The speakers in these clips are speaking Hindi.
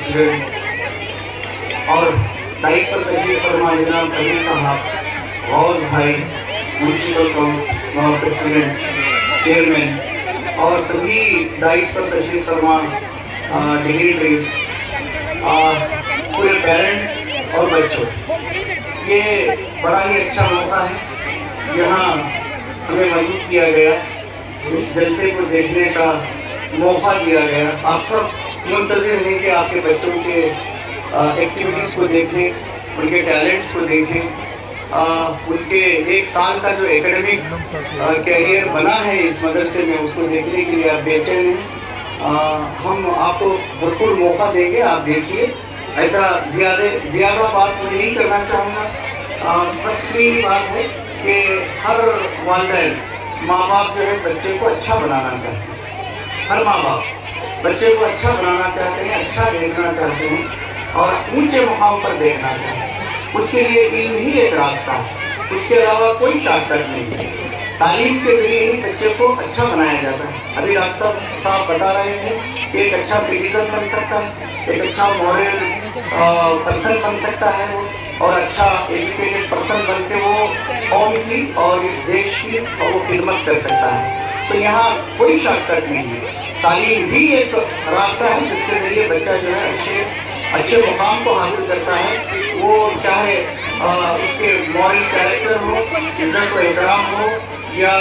प्रेसिडेंट और 22 पर तशरीफ फरमा जनाब कबीर साहब, गौस भाई, म्यूनसिपल काउंसिल प्रेसिडेंट, चेयरमैन और सभी 22 पर तशरीफ फरमा डिग्निटरीज, पूरे पेरेंट्स और बच्चों, ये बड़ा ही अच्छा मौका है। यहाँ हमें मजबूत किया गया, इस जलसे को देखने का मौका दिया गया। आप सब मुंतज़िर हैं कि आपके बच्चों के एक्टिविटीज़ को देखें, उनके टैलेंट्स को देखें, उनके एक साल का जो एकेडमिक कैरियर बना है इस मदरसे में, उसको देखने के लिए आप बेचैन हैं। हम आपको भरपूर मौका देंगे, आप देखिए। ऐसा ज़्यादा बात मैं नहीं करना चाहूँगा। बस यही बात है कि हर वालिदैन, माँ बाप जो है बच्चे को अच्छा बनाना चाहते हैं। हर माँ बाप बच्चे को अच्छा बनाना चाहते हैं, अच्छा देखना चाहते हैं और ऊंचे मुकाम पर देखना चाहते हैं। उसके लिए इल्म ही एक रास्ता है, उसके अलावा कोई शॉर्टकट नहीं है। तालीम के जरिए ही बच्चे को अच्छा बनाया जाता है। अभी डॉक्टर साहब बता रहे थे कि एक अच्छा सिटीजन बन सकता है, एक अच्छा मॉरल पर्सन बन सकता है वो, और अच्छा एजुकेटेड पर्सन बन के वो कौम की और इस देश की और वो खिदमत कर सकता है। तो यहाँ कोई शॉर्टकट नहीं है, तालीम भी एक रास्ता है जिसके जरिए बच्चा जो है अच्छे मुकाम को हासिल करता है। वो चाहे उसके मॉरल कैरेक्टर हो, इज्जत व एहतराम हो, या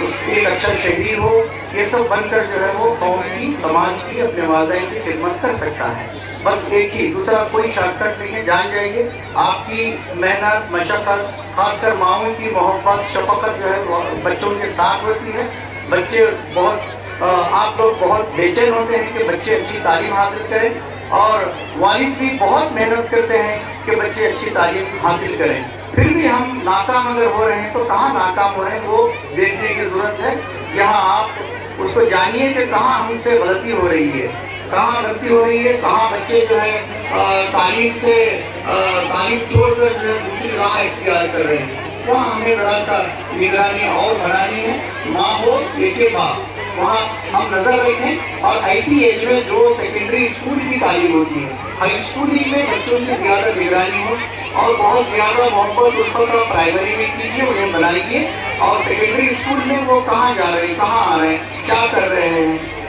उसके एक अच्छा शहीद हो, ये सब बनकर जो है वो कौम की, समाज की, अपने वालिदैन की खिदमत कर सकता है। बस एक ही, दूसरा कोई शॉर्टकट नहीं है। जान जाइए आपकी मेहनत, मशक्कत, खासकर माओं की मोहब्बत, शफकत जो है बच्चों के साथ होती है। बच्चे बहुत आप लोग बहुत बेचैन होते हैं कि बच्चे अच्छी तालीम हासिल करें, और वालिद भी बहुत मेहनत करते हैं कि बच्चे अच्छी तालीम हासिल करें। फिर भी हम नाकाम अगर हो रहे हैं तो कहाँ नाकाम हो रहे हैं वो देखने की ज़रूरत है। यहाँ आप उसको जानिए कि कहाँ हमसे गलती हो रही है, कहाँ गलती हो रही है, कहाँ बच्चे जो है तालीम छोड़कर जो है दूसरी राह इख्तियार कर रहे हैं। वहाँ हमें ज़रा सा निगरानी और बढ़ानी है। माँ हो एक बाप, वहाँ हम नज़र रखें। और ऐसी एज में जो सेकेंडरी स्कूल की तालीम होती है, हाई स्कूलिंग में बच्चों की ज़्यादा निगरानी हो, और बहुत ज़्यादा मोहब्बत उल्फत प्राइमरी में कीजिए, उन्हें बनाइए। और सेकेंडरी स्कूल में वो कहाँ जा रहे हैं, कहाँ आ रहे हैं, क्या कर रहे हैं,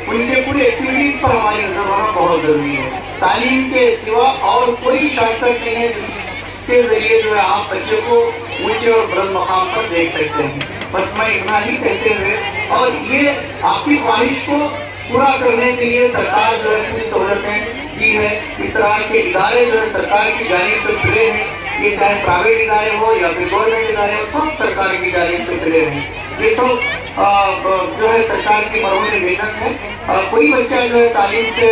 उनके पूरे एक्टिविटीज़ पर हमारी नजर होना बहुत ज़रूरी है। तालीम के सिवा और कोई शॉर्टकट नहीं है जिसके ज़रिए जो है आप बच्चे को ऊंचे और बुलंद मकाम पर देख सकते हैं। बस मैं इतना ही कहते हुए, और ये आपकी ख्वाहिश को पूरा करने के लिए सरकार जो है पूरी सहूलतें दी है। इस तरह के इदारे जो है सरकार की जानिब से खुले हैं, ये चाहे प्राइवेट इदारे हो या फिर गवर्नमेंट इदारे हो, सब सरकार की जानिब से खुले हैं। ये सब जो है सरकार की मरहूम मेहनत है। कोई बच्चा जो है तालीम से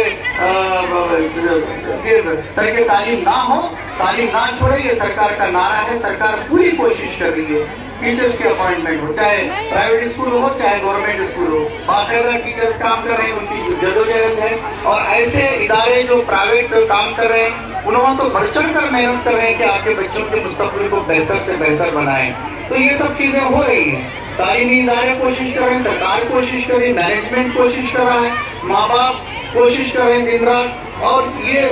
करके तालीम ना हो, तालीम ना छोड़े, ये सरकार का नारा है। सरकार पूरी कोशिश कर रही है टीचर्स के अपॉइंटमेंट हो, चाहे प्राइवेट स्कूल हो चाहे गवर्नमेंट स्कूल हो, बाकायदा टीचर्स काम कर रहे हैं, उनकी जदोजहद है। और ऐसे इदारे जो प्राइवेट काम कर रहे हैं, उन्होंने तो बढ़ चढ़ कर मेहनत कर रहे हैं कि आपके बच्चों के मुस्तकबिल को बेहतर से बेहतर बनाएं। तो ये सब चीजें हो रही हैं। तालीमी इदारे कोशिश कर रहे हैं, सरकार कोशिश कर रही है, मैनेजमेंट कोशिश कर रहा है, माँ बाप कोशिश कर रहे हैं दिन रात। और ये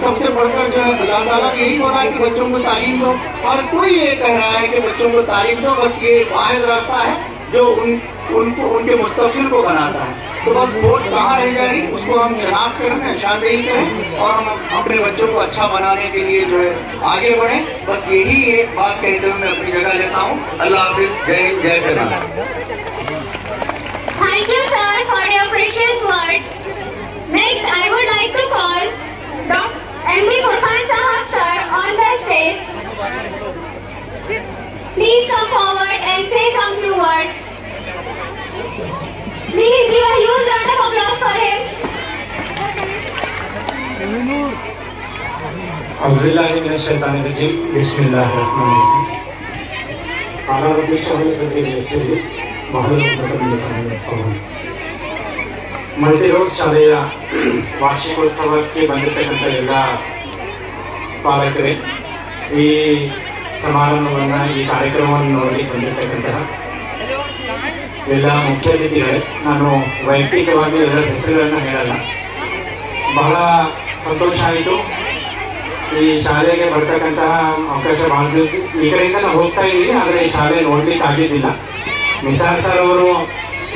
सबसे बढ़कर जो है अल्लाह ताला यही हो रहा है कि बच्चों को तालीम दो। और कोई ये कह रहा है कि बच्चों को तालीम दो, बस ये वाहिद रास्ता है जो उनको उनके मुस्तकबिल को बनाता है। तो बस वोट कहाँ रह जाएगी, उसको हम शनाख्त करें, निशानदेही करें, और हम अपने बच्चों को अच्छा बनाने के लिए जो है आगे बढ़ें। बस यही एक बात कहते हुए मैं अपनी जगह लेता हूँ। अल्लाह हाफिज, जय हिंद, जय Telangana. Thank you, sir, for your precious words. Next, I would like to call Dr. M.D. Furqan Sahab, sir, on the stage. Please come forward and say some few words. Please give a huge round of applause for him. Auzubillahiminash-shaytanir-rajim. Bismillahir-rahmanir-rahim. Ala rabbi shrah li sadri wa yassir li amri wahlul 'uqdatam min lisani yafqahu. ಮಲ್ಟಿರೋಸ್ ಶಾಲೆಯ ವಾರ್ಷಿಕೋತ್ಸವಕ್ಕೆ ಬಂದಿರತಕ್ಕಂಥ ಎಲ್ಲ ಪಾಲಕರೇ, ಈ ಸಮಾರಂಭವನ್ನು, ಈ ಕಾರ್ಯಕ್ರಮವನ್ನು ನೋಡಲಿಕ್ಕೆ ಬಂದಿರತಕ್ಕಂತಹ ಎಲ್ಲ ಮುಖ್ಯ ಅತಿಥಿಗಳೇ, ನಾನು ವೈಯಕ್ತಿಕವಾಗಿ ಎಲ್ಲರ ಹೆಸರುಗಳನ್ನು ಹೇಳಲ್ಲ. ಬಹಳ ಸಂತೋಷ ಆಯಿತು. ಈ ಶಾಲೆಗೆ ಬರ್ತಕ್ಕಂತಹ ಅವಕಾಶ ಬಹಳ ದಿವಸ ಈ ಕಡೆಯಿಂದ ನಾವು ಹೋಗ್ತಾ ಇದ್ದೀವಿ, ಆದರೆ ಈ ಶಾಲೆ ನೋಡ್ಲಿಕ್ಕೆ ಆಗಿದ್ದಿಲ್ಲ. ನಿಸಾರ್ ಸರ್ ಅವರು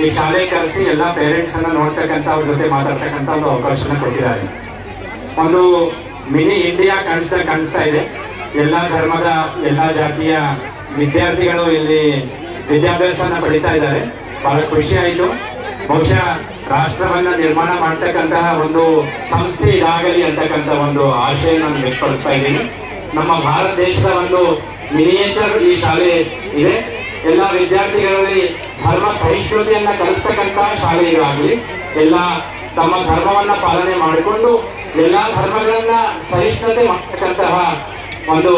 ಈ ಶಾಲೆ ಕರೆಸಿ ಎಲ್ಲ ಪೇರೆಂಟ್ಸ್ ಅನ್ನ ನೋಡ್ತಕ್ಕಂಥ ಅವ್ರ ಜೊತೆ ಮಾತಾಡ್ತಕ್ಕಂಥ ಒಂದು ಅವಕಾಶನ ಕೊಟ್ಟಿದ್ದಾರೆ. ಒಂದು ಮಿನಿ ಇಂಡಿಯಾ ಕಾಣಿಸ್ತಾ ಇದೆ. ಎಲ್ಲ ಧರ್ಮದ ಎಲ್ಲ ಜಾತಿಯ ವಿದ್ಯಾರ್ಥಿಗಳು ಇಲ್ಲಿ ವಿದ್ಯಾಭ್ಯಾಸನ ಪಡಿತಾ ಇದ್ದಾರೆ. ಬಹಳ ಖುಷಿ ಆಯಿತು. ಬಹುಶಃ ರಾಷ್ಟ್ರವನ್ನ ನಿರ್ಮಾಣ ಮಾಡ್ತಕ್ಕಂತಹ ಒಂದು ಸಂಸ್ಥೆ ಇದಾಗಲಿ ಅಂತಕ್ಕಂಥ ಒಂದು ಆಶಯ ನಾನು ವ್ಯಕ್ತಪಡಿಸ್ತಾ ಇದ್ದೀನಿ. ನಮ್ಮ ಭಾರತ ದೇಶದ ಒಂದು ಮಿನಿಯೇಚರ್ ಈ ಶಾಲೆ ಇದೆ. ಎಲ್ಲ ವಿದ್ಯಾರ್ಥಿಗಳಲ್ಲಿ ಧರ್ಮ ಸಹಿಷ್ಣುತೆಯನ್ನ ಕಲಿಸ್ತಕ್ಕಂಥ ಶಾಲೆ ಇದಾಗಲಿ. ಎಲ್ಲ ತಮ್ಮ ಧರ್ಮವನ್ನ ಪಾಲನೆ ಮಾಡಿಕೊಂಡು ಎಲ್ಲಾ ಧರ್ಮಗಳನ್ನ ಸಹಿಷ್ಣುತೆ ಮಾಡ್ತಕ್ಕಂತಹ ಒಂದು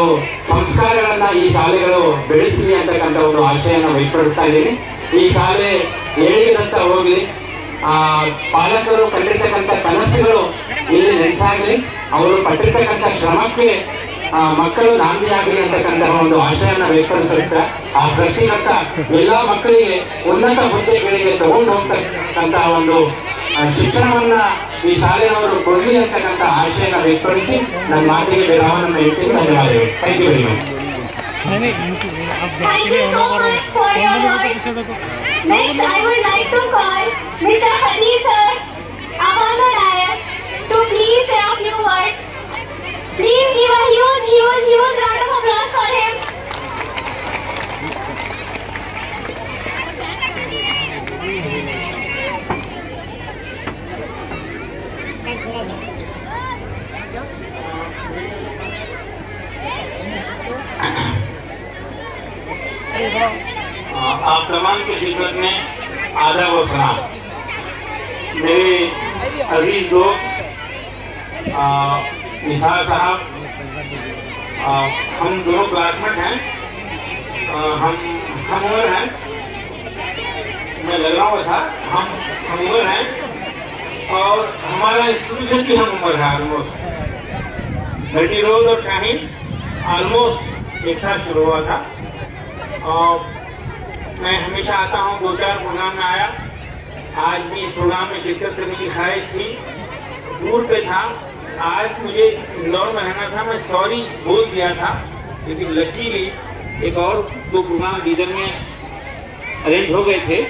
ಸಂಸ್ಕಾರಗಳನ್ನ ಈ ಶಾಲೆಗಳು ಬೆಳೆಸಲಿ ಅಂತಕ್ಕಂಥ ಒಂದು ಆಶಯನ ವ್ಯಕ್ತಪಡಿಸ್ತಾ ಇದ್ದೀನಿ. ಈ ಶಾಲೆ ಏಳಿಗೆದಂತ ಹೋಗ್ಲಿ, ಪಾಲಕರು ಕಂಡಿರ್ತಕ್ಕಂಥ ಕನಸುಗಳು ಇಲ್ಲಿ ನೆನೆಸಾಗಲಿ, ಅವರು ಪಟ್ಟಿರ್ತಕ್ಕಂಥ ಶ್ರಮಕ್ಕೆ ಮಕ್ಕಳು ನಾಂದಿ ಆಗಲಿ ಅಂತಕ್ಕಂತಹ ಒಂದು ಆಶಯನ ವ್ಯಕ್ತಪಡಿಸುತ್ತಾ ಆ ಸೃಷ್ಟಿಕರ್ತ ಎಲ್ಲಾ ಮಕ್ಕಳಿಗೆ ಉನ್ನತ ಹುದ್ದೆಗಳಿಗೆ ತಗೊಂಡು ಹೋಗ್ತಕ್ಕಂತಹ ಒಂದು ಶಿಕ್ಷಣವನ್ನ ಈ ಶಾಲೆಯವರು ಕೊಡಲಿ ಅಂತಕ್ಕಂಥ ಆಶಯನ ವ್ಯಕ್ತಪಡಿಸಿ ನನ್ನ ಮಾತಿಗೆ ವಿರಾಮವನ್ನು ಇಡ್ತೀನಿ. ಧನ್ಯವಾದಗಳು. Thank you very much. Thank you so much for your words. Next, I would like to call Mr. Hadi sir upon the dais to please say a few words. Please give a huge round of applause for him. आप तमाम की खिदमत में आदाब और सलाम। मेरे अजीज दोस्त निसार साहब, हम दोनों क्लासमेट हैं, हम उम्र हैं, मैं लग रहा हूँ ऐसा, हम उम्र हैं और हमारा इंस्टीट्यूशन भी हम उम्र है ऑलमोस्ट। मल्टी रोज और शाहीन ऑलमोस्ट एक साथ शुरू हुआ था और मैं हमेशा आता हूँ, 2-4 प्रोग्राम में आया। आज भी इस प्रोग्राम में शिरकत करने की ख्वाहिश थी, दूर पे था। आज मुझे इंदौर में रहना था, मैं सॉरी बोल दिया था, लेकिन लकीली एक और 2 प्रोग्राम इधर में अरेंज हो गए थे,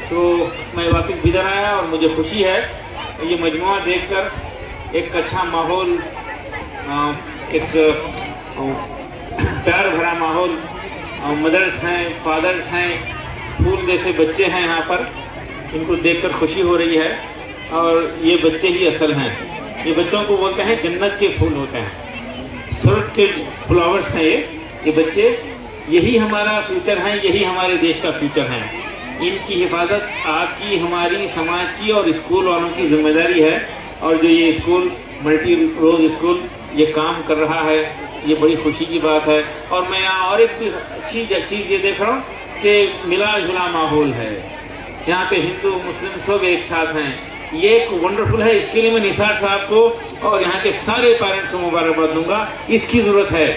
तो मैं वापस इधर आया और मुझे खुशी है ये मजमुआ देखकर। एक अच्छा माहौल, एक प्यार भरा माहौल, मदर्स हैं, फादर्स हैं, फूल जैसे बच्चे हैं यहाँ पर, इनको देखकर खुशी हो रही है। और ये बच्चे ही असल हैं, ये बच्चों को बोलते हैं जन्नत के फूल होते हैं, स्वर्ग के फ्लावर्स हैं ये बच्चे, यही हमारा फ्यूचर है, यही हमारे देश का फ्यूचर है। इनकी हिफाजत आपकी, हमारी, समाज की और स्कूल वालों की जिम्मेदारी है। और जो ये स्कूल मल्टी रोज स्कूल ये काम कर रहा है, ये बड़ी खुशी की बात है। और मैं यहाँ और एक भी अच्छी चीज़ ये देख रहा हूँ कि मिला जुला माहौल है, यहाँ पे हिंदू मुस्लिम सब एक साथ हैं, ये एक वंडरफुल है। इसके लिए मैं निसार साहब को और यहाँ के सारे पेरेंट्स को मुबारकबाद दूंगा। इसकी ज़रूरत है,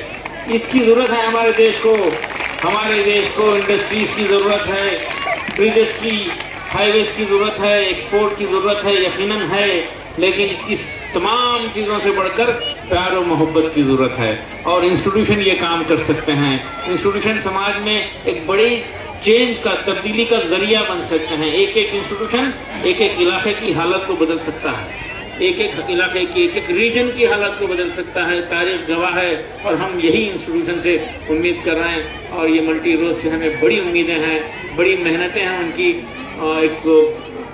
इसकी ज़रूरत है हमारे देश को, हमारे देश को इंडस्ट्रीज़ की ज़रूरत है, ब्रिजेस की, हाईवेज की ज़रूरत है, एक्सपोर्ट की ज़रूरत है, यकीनन है, लेकिन इस तमाम चीज़ों से बढ़कर प्यार और मोहब्बत की ज़रूरत है। और इंस्टीट्यूशन ये काम कर सकते हैं। इंस्टीट्यूशन समाज में एक बड़ी चेंज का, तब्दीली का ज़रिया बन सकते हैं। एक एक इंस्टीट्यूशन एक एक इलाके की हालत को बदल सकता है, एक एक इलाके की, एक एक रीजन की हालत को बदल सकता है। तारीख गवाह है और हम यही इंस्टीट्यूशन से उम्मीद कर रहे हैं। और ये मल्टी रोज से हमें बड़ी उम्मीदें हैं, बड़ी मेहनतें हैं उनकी। एक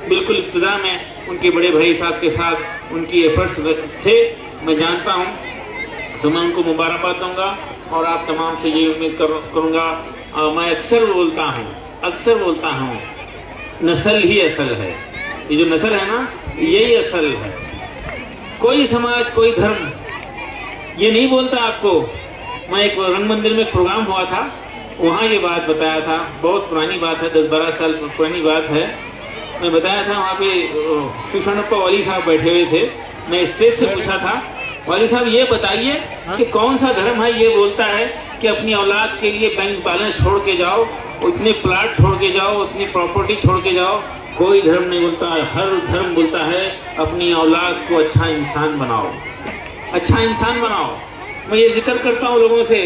बिल्कुल इब्तिदा में उनके बड़े भाई साहब के साथ उनकी एफर्ट्स थे, मैं जानता हूँ, तो मैं उनको मुबारकबाद दूंगा। और आप तमाम से ये उम्मीद करूँगा, मैं अक्सर बोलता हूँ नस्ल ही असल है। ये जो नस्ल है ना, यही असल है। कोई समाज, कोई धर्म ये नहीं बोलता आपको। मैं एक रंग मंदिर में प्रोग्राम हुआ था, वहाँ ये बात बताया था, बहुत पुरानी बात है, 10-12 साल पुरानी बात है। मैं बताया था, वहाँ पे शिवशरणप्पा वाली साहब बैठे हुए थे, मैं स्टेज से पूछा था, वाली साहब ये बताइए कि कौन सा धर्म है ये बोलता है कि अपनी औलाद के लिए बैंक बैलेंस छोड़ के जाओ, उतने प्लाट छोड़ के जाओ, उतनी प्रॉपर्टी छोड़ के जाओ। कोई धर्म नहीं बोलता है, हर धर्म बोलता है अपनी औलाद को अच्छा इंसान बनाओ, अच्छा इंसान बनाओ। मैं ये जिक्र करता हूँ लोगों से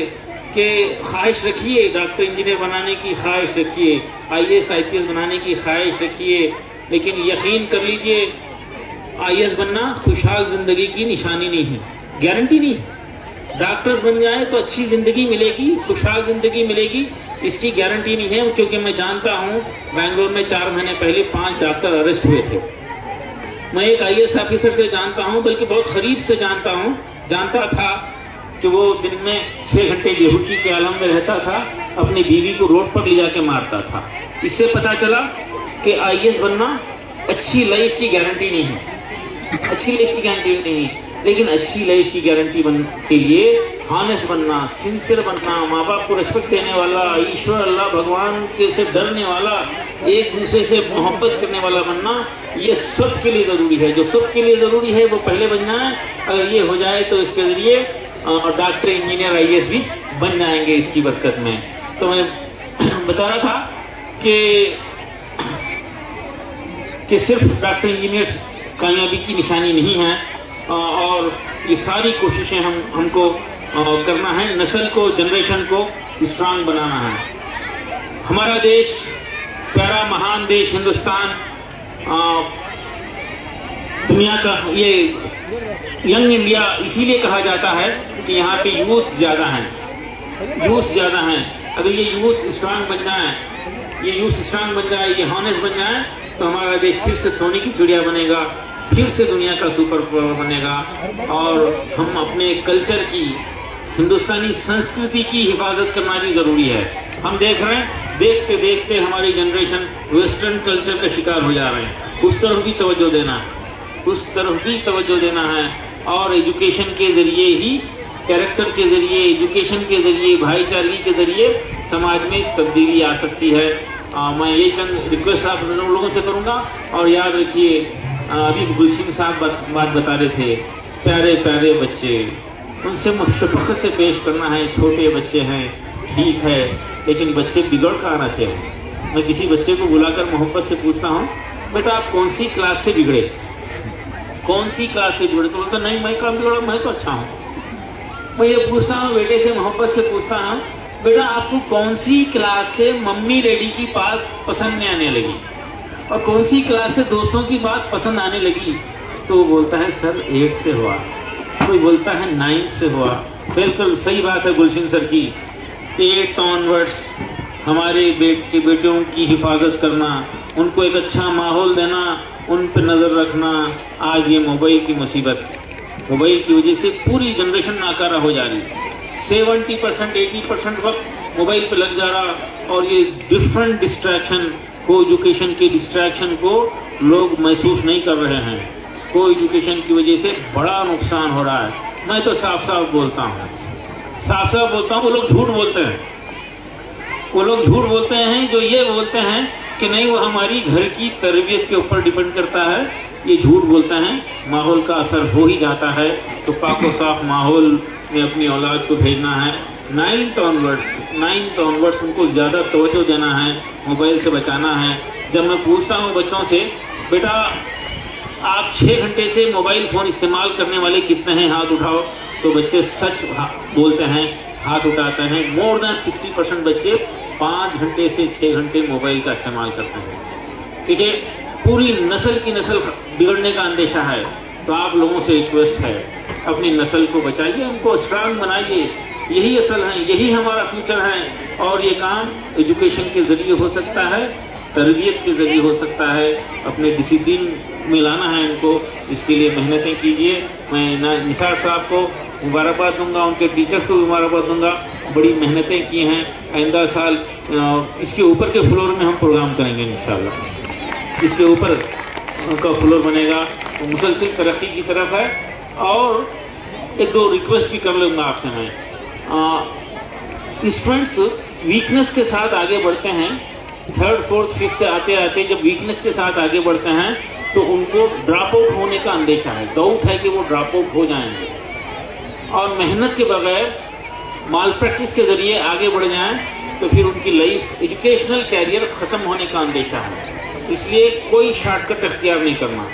कि ख्वाहिश रखिए, डॉक्टर इंजीनियर बनाने की ख्वाहिश रखिए, IAS IPS बनाने की ख्वाहिश रखिए, लेकिन यकीन कर लीजिए IAS बनना खुशहाल ज़िंदगी की निशानी नहीं है, गारंटी नहीं है। डॉक्टर्स बन जाए तो अच्छी ज़िंदगी मिलेगी, खुशहाल ज़िंदगी मिलेगी, इसकी गारंटी नहीं है। क्योंकि मैं जानता हूँ बेंगलोर में 4 महीने पहले 5 डॉक्टर अरेस्ट हुए थे। मैं एक IAS ऑफिसर से जानता हूँ, बल्कि बहुत करीब से जानता था कि वो दिन में 6 घंटे बेहोशी के आलम में रहता था, अपनी बीवी को रोड पर ले जाके मारता था। इससे पता चला कि IAS बनना अच्छी लाइफ की गारंटी नहीं है, अच्छी लाइफ की गारंटी नहीं, लेकिन अच्छी लाइफ की गारंटी के लिए हॉनेस्ट बनना, सिंसियर बनना, माँ बाप को रिस्पेक्ट देने वाला, ईश्वर अल्लाह भगवान के से डरने वाला, एक दूसरे से मोहब्बत करने वाला बनना, ये सब के लिए ज़रूरी है। जो सब के लिए ज़रूरी है वो पहले बन जाए। अगर ये हो जाए तो इसके ज़रिए डॉक्टर इंजीनियर IAS भी बन जाएंगे इसकी बरकत में। तो मैं बता रहा था कि सिर्फ डॉक्टर इंजीनियर्स कामयाबी की निशानी नहीं है, और ये सारी कोशिशें हमको करना है, नस्ल को, जनरेशन को स्ट्रांग बनाना है। हमारा देश, प्यारा महान देश हिंदुस्तान, दुनिया का ये यंग इंडिया इसीलिए कहा जाता है कि यहाँ पे यूथ ज़्यादा हैं। अगर ये यूथ स्ट्रांग बन जाए, ये हॉनेस्ट बन जाए, तो हमारा देश फिर से सोने की चिड़िया बनेगा, फिर से दुनिया का सुपर पावर बनेगा। और हम अपने कल्चर की, हिंदुस्तानी संस्कृति की हिफाजत करना भी ज़रूरी है। हम देख रहे हैं, देखते देखते हमारी जनरेशन वेस्टर्न कल्चर का शिकार हो जा रहे हैं। उस तरफ भी तवज्जो देना है, और एजुकेशन के ज़रिए ही, कैरेक्टर के ज़रिए, एजुकेशन के ज़रिए, भाईचारगी के ज़रिए समाज में तब्दीली आ सकती है। मैं ये चंद रिक्वेस्ट आप लोगों से करूँगा। और याद रखिए, अभी गुलशन साहब बात बता रहे थे, प्यारे प्यारे बच्चे, उनसे शफ़क़त से पेश करना है। छोटे बच्चे हैं, ठीक है, लेकिन बच्चे बिगड़ कहाँ से हैं? मैं किसी बच्चे को बुलाकर मोहब्बत से पूछता हूँ, बेटा आप कौन सी क्लास से बिगड़े? तो बोलता नहीं, मैं कहाँ बिगड़ा, मैं तो अच्छा हूँ। मैं ये पूछता हूँ, बेटे से मोहब्बत से पूछता हूँ, बेटा आपको कौन सी क्लास से मम्मी डैडी की बात पसंद नहीं आने लगी, और कौन सी क्लास से दोस्तों की बात पसंद आने लगी? तो वो बोलता है सर 8 से हुआ, कोई बोलता है 9 से हुआ। बिल्कुल सही बात है गुलशन सर की। 8 ऑनवर्ड्स हमारे बेटियों की हिफाजत करना, उनको एक अच्छा माहौल देना, उन पर नज़र रखना। आज ये मोबाइल की मुसीबत, मोबाइल की वजह से पूरी जनरेशन नाकारा हो जा रही है। 70% 80% वक्त मोबाइल पे लग जा रहा, और ये डिफरेंट डिस्ट्रैक्शन को, एजुकेशन के डिस्ट्रैक्शन को लोग महसूस नहीं कर रहे हैं। को एजुकेशन की वजह से बड़ा नुकसान हो रहा है। मैं तो साफ साफ बोलता हूँ, वो लोग झूठ बोलते हैं जो ये बोलते हैं कि नहीं वो हमारी घर की तरबियत के ऊपर डिपेंड करता है, ये झूठ बोलते हैं। माहौल का असर हो ही जाता है, तो पाको साफ माहौल में अपनी औलाद को भेजना है। 9th ऑनवर्ड्स उनको ज़्यादा तवज्जो देना है, मोबाइल से बचाना है। जब मैं पूछता हूँ बच्चों से, बेटा आप 6 घंटे से मोबाइल फ़ोन इस्तेमाल करने वाले कितने हैं, हाथ उठाओ, तो बच्चे सच बोलते हैं, हाथ उठाते हैं। मोर देन 60% बच्चे 5 घंटे से 6 घंटे मोबाइल का इस्तेमाल करते हैं। ठीक है, पूरी नस्ल की नस्ल बिगड़ने का अंदेशा है। तो आप लोगों से रिक्वेस्ट है, अपनी नस्ल को बचाइए, उनको स्ट्रांग बनाइए। यही असल है, यही हमारा फ्यूचर है। और ये काम एजुकेशन के ज़रिए हो सकता है, तरबियत के ज़रिए हो सकता है। अपने डिसिप्लिन में लाना है इनको, इसके लिए मेहनतें कीजिए। मैं निसार साहब को मुबारकबाद दूंगा, उनके टीचर्स को मुबारकबाद दूंगा, बड़ी मेहनतें की हैं। आइंदा साल इसके ऊपर के फ्लोर में हम प्रोग्राम करेंगे इंशाल्लाह। इसके ऊपर उनका फ्लोर बनेगा, तो मुसलसल तरक्की की तरफ है। और 1-2 रिक्वेस्ट भी कर लूँगा आपसे मैं। स्टूडेंट्स वीकनेस के साथ आगे बढ़ते हैं, 3rd 4th 5th आते आते जब वीकनेस के साथ आगे बढ़ते हैं तो उनको ड्रॉप आउट होने का अंदेशा है, डाउट है कि वो ड्रॉप आउट हो जाएंगे। और मेहनत के बगैर माल प्रैक्टिस के ज़रिए आगे बढ़ जाएं तो फिर उनकी लाइफ, एजुकेशनल कैरियर ख़त्म होने का अंदेशा है। इसलिए कोई शॉर्टकट इख्तियार नहीं करना।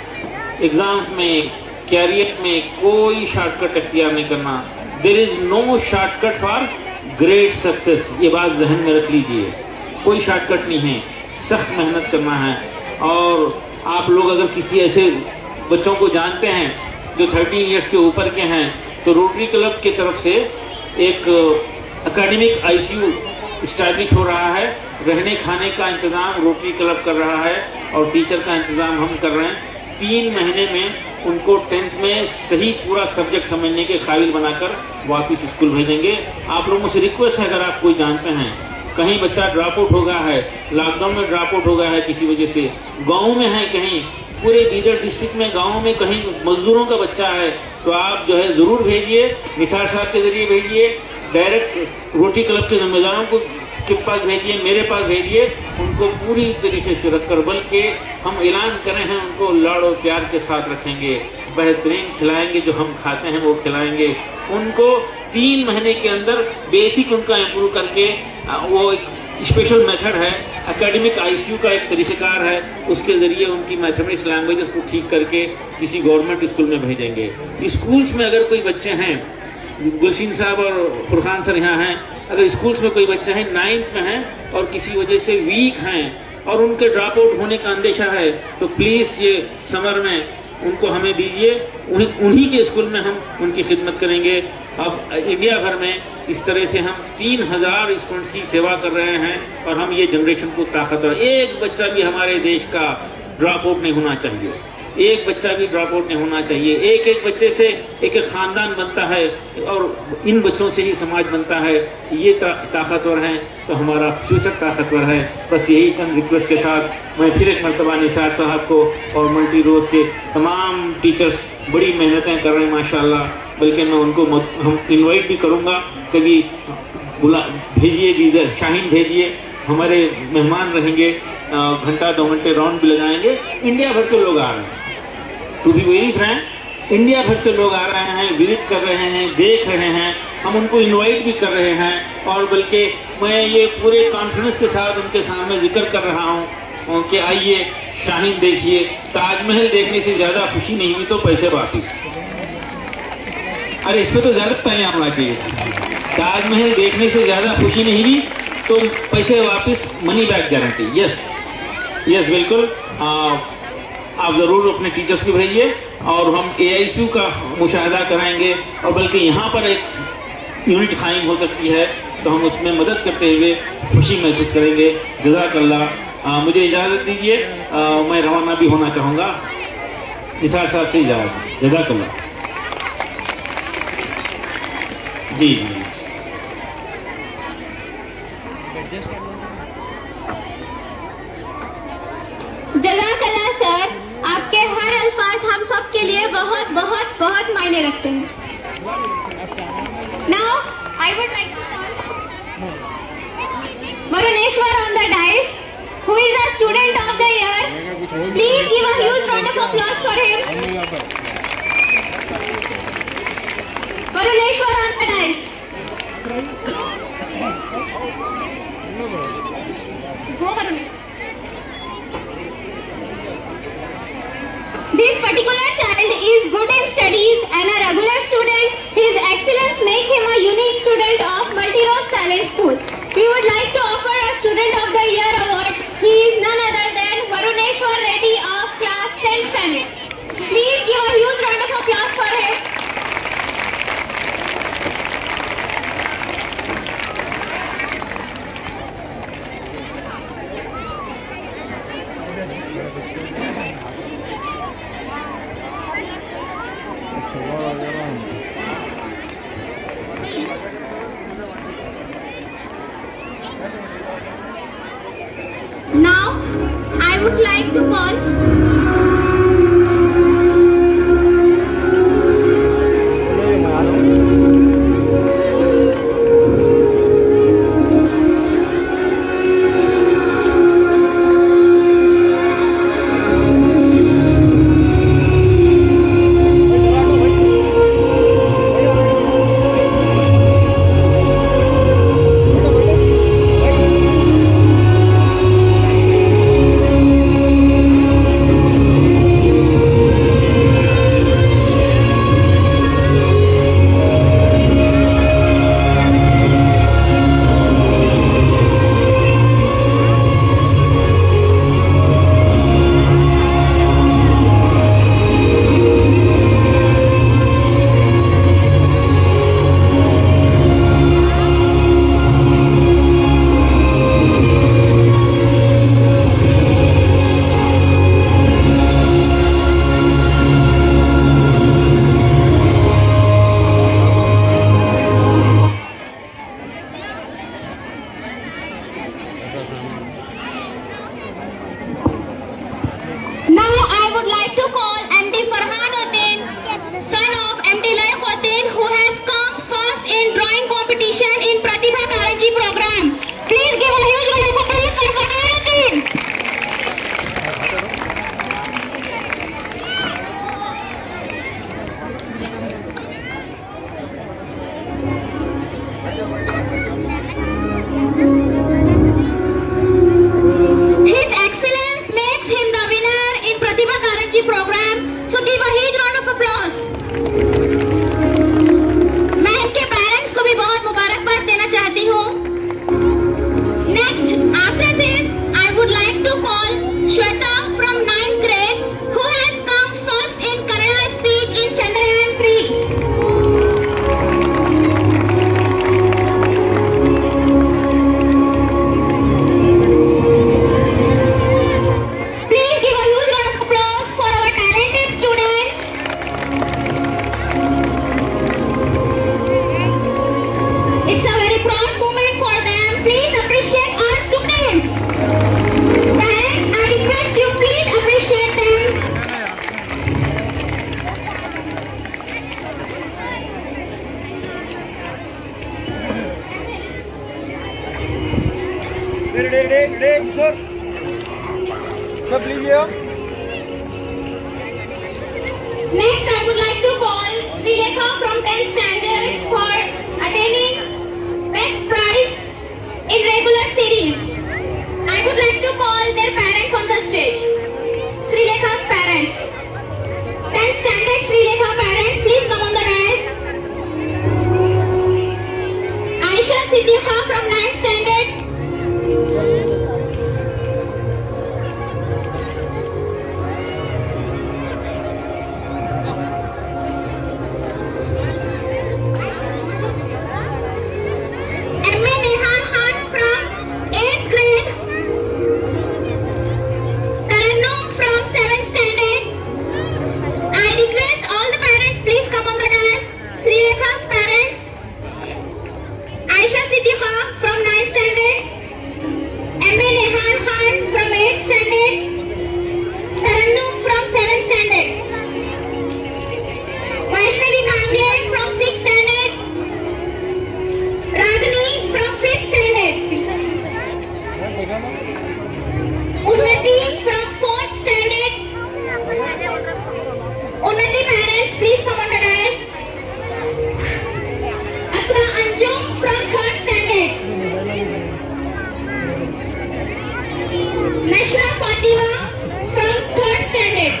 एग्जाम में, कैरियर में कोई शॉर्टकट इख्तियार नहीं करना। There is no shortcut for great success, ये बात जहन में रख लीजिए। कोई शॉर्टकट नहीं है, सख्त मेहनत करना है। और आप लोग अगर किसी ऐसे बच्चों को जानते हैं जो 13 इयर्स के ऊपर के हैं, तो रोटरी क्लब की तरफ से एक एकेडमिक ICU इस्टेब्लिश हो रहा है। रहने खाने का इंतज़ाम रोटरी क्लब कर रहा है और टीचर का इंतज़ाम हम कर रहे हैं। 3 महीने में उनको 10th में सही पूरा सब्जेक्ट समझने के काबिल बनाकर वापस स्कूल भेजेंगे। आप लोगों से रिक्वेस्ट है, अगर आप कोई जानते हैं कहीं बच्चा ड्रॉप आउट हो गया है, लॉकडाउन में ड्रॉप आउट हो गया है किसी वजह से, गाँव में है कहीं, पूरे बीदर डिस्ट्रिक्ट में गाँव में कहीं मजदूरों का बच्चा है, तो आप जो है ज़रूर भेजिए, निसार साहब के ज़रिए भेजिए, डायरेक्ट रोटरी क्लब के जिम्मेदारों के पास भेजिए, मेरे पास भेजिए। उनको पूरी तरीके से रखकर, बल्कि हम ऐलान करें हैं उनको लाड़ और प्यार के साथ रखेंगे, बेहतरीन खिलाएंगे, जो हम खाते हैं वो खिलाएंगे। उनको 3 महीने के अंदर बेसिक उनका इम्प्रूव करके, वो एक स्पेशल मेथड है, एकेडमिक ICU का एक तरीक़ेकार है, उसके ज़रिए उनकी मैथमेटिक्स लैंग्वेजेस को ठीक करके किसी गवर्नमेंट स्कूल में भेजेंगे। स्कूल्स में अगर कोई बच्चे हैं, गुलशीन साहब और फुरखान सर यहाँ हैं, अगर स्कूल्स में कोई बच्चे हैं 9th में हैं और किसी वजह से वीक हैं और उनके ड्रॉप आउट होने का अंदेशा है, तो प्लीज़ ये समर में उनको हमें दीजिए, उन्हीं के स्कूल में हम उनकी खिदमत करेंगे। अब इंडिया भर में इस तरह से हम 3000 स्टूडेंट्स की सेवा कर रहे हैं और हम ये जनरेशन को ताकतवर, एक बच्चा भी हमारे देश का ड्रॉप आउट नहीं होना चाहिए, एक बच्चा भी ड्रॉप आउट नहीं होना चाहिए। एक एक बच्चे से एक एक ख़ानदान बनता है और इन बच्चों से ही समाज बनता है। ये ताकतवर हैं तो हमारा फ्यूचर ताकतवर है। बस यही चंद रिक्वेस्ट के साथ मैं फिर एक मरतबा निसार साहब को और मल्टी रोज़ के तमाम टीचर्स बड़ी मेहनतें कर रहे हैं माशाल्लाह, बल्कि मैं उनको हम इन्वाइट भी करूँगा, कभी भेजिए भी, शाहीन भेजिए, हमारे मेहमान रहेंगे, घंटा 2 घंटे राउंड भी लगाएंगे। इंडिया भर से लोग आ रहे हैं, to be very frank, India भर से लोग आ रहे हैं, विजिट कर रहे हैं, देख रहे हैं, हम उनको इनवाइट भी कर रहे हैं। और बल्कि मैं ये पूरे कॉन्फिडेंस के साथ उनके सामने जिक्र कर रहा हूँ कि आइए शाहीन देखिए, ताजमहल देखने से ज़्यादा खुशी नहीं हुई तो पैसे वापस। अरे इस पर तो ज़्यादा तालियां होना चाहिए। ताजमहल देखने से ज़्यादा खुशी नहीं हुई तो पैसे वापस, money back guarantee. Yes yes बिल्कुल, आप ज़रूर अपने टीचर्स को भेजिए और हम AICU का मुशाहिदा कराएंगे और बल्कि यहाँ पर एक यूनिट कायम हो सकती है तो हम उसमें मदद करते हुए खुशी महसूस करेंगे। जज़ाकल्लाह। मुझे इजाज़त दीजिए, मैं रवाना भी होना चाहूँगा। निसार साहब से इजाज़त। जज़ाकल्लाह। जी जी जज़ाकल्लाह सर, आपके हर अल्फाज हम सब के लिए बहुत बहुत बहुत मायने रखते हैं। Now I would like to call Varuneshwar on the dais, who is a student of the year. Please give a huge round of applause for him. Varuneshwar on the dais. Go Varuneshwar. This particular child is good in studies and a regular student. His excellence make him a unique student of Multi-Rose Talent School. We would like to offer a Student of the Year award. He is none other than Varuneshwar Reddy of class 10th standard. Please give a huge round of applause for him. Now, I would like to call participation in Pratibha Karanji program. Please give a huge round of applause for Fatara team. His excellence makes him the winner in Pratibha Karanji program. So give a huge round of applause. मैं इनके पेरेंट्स को भी बहुत मुबारकबाद देना चाहती हूँ. Next, after this, I would like to call Shweta from 9th grade, who has come first in Kannada speech in Chandrayaan 3. Please give a huge round of applause for our talented students. It's a very proud moment for them. Please appreciate our students. Parents, I request you please appreciate them. Next, I would like to call Srilekha from 10th standard for attaining best prize in regular series. I would like to call their parents on the stage. Srilekha's parents. 10th standard Srilekha parents, please come on the dais. Aisha Siddiqa from 9th standard. M.A. Nehal Khan from 8th grade. Tarannum from 7th standard. I request all the parents please come on the dais. Srilekha's parents. Aisha Siddiqa from 9th standard. M.A. Nehal Khan from 8th standard. Tarannum from 7th standard. Vaishnavi Kangle from 6th standard. Ragini from 5th standard. Unnati from 4th standard. Unnati parents, please come on the dais. Asra Anjum from 3rd standard. Nashra Fatima from 3rd standard.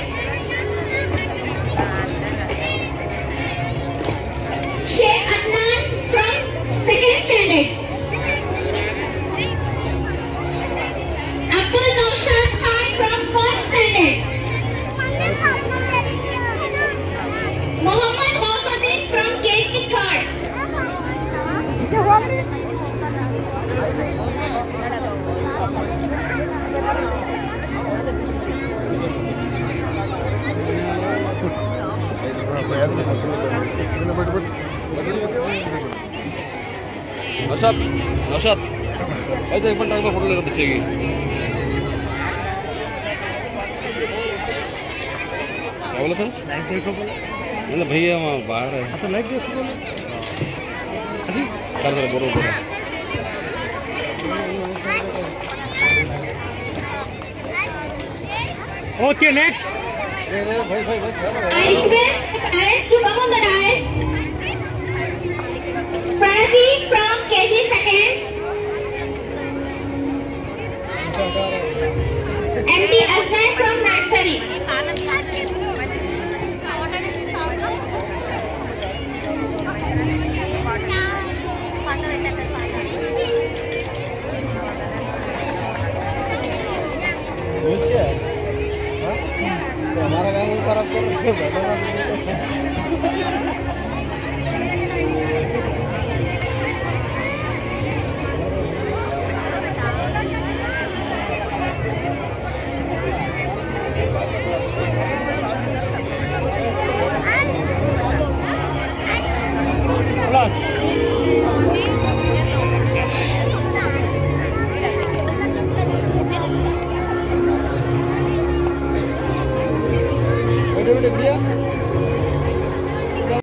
Sheikh Adnan from 2nd standard. Abdul Naushad Khan from 1st standard. Mohammad Gausuddin from KG 3rd. Naushad ऐसे एक मिनट फोटो लेकर बच्चे की क्या बोला था नहीं भैया वहाँ बाहर है तो लाइट कर बोलो Okay, next. I request parents to come on the dais. Pranati from KG 2nd. MD Asnan from nursery. हमारा काम ऊपर आपको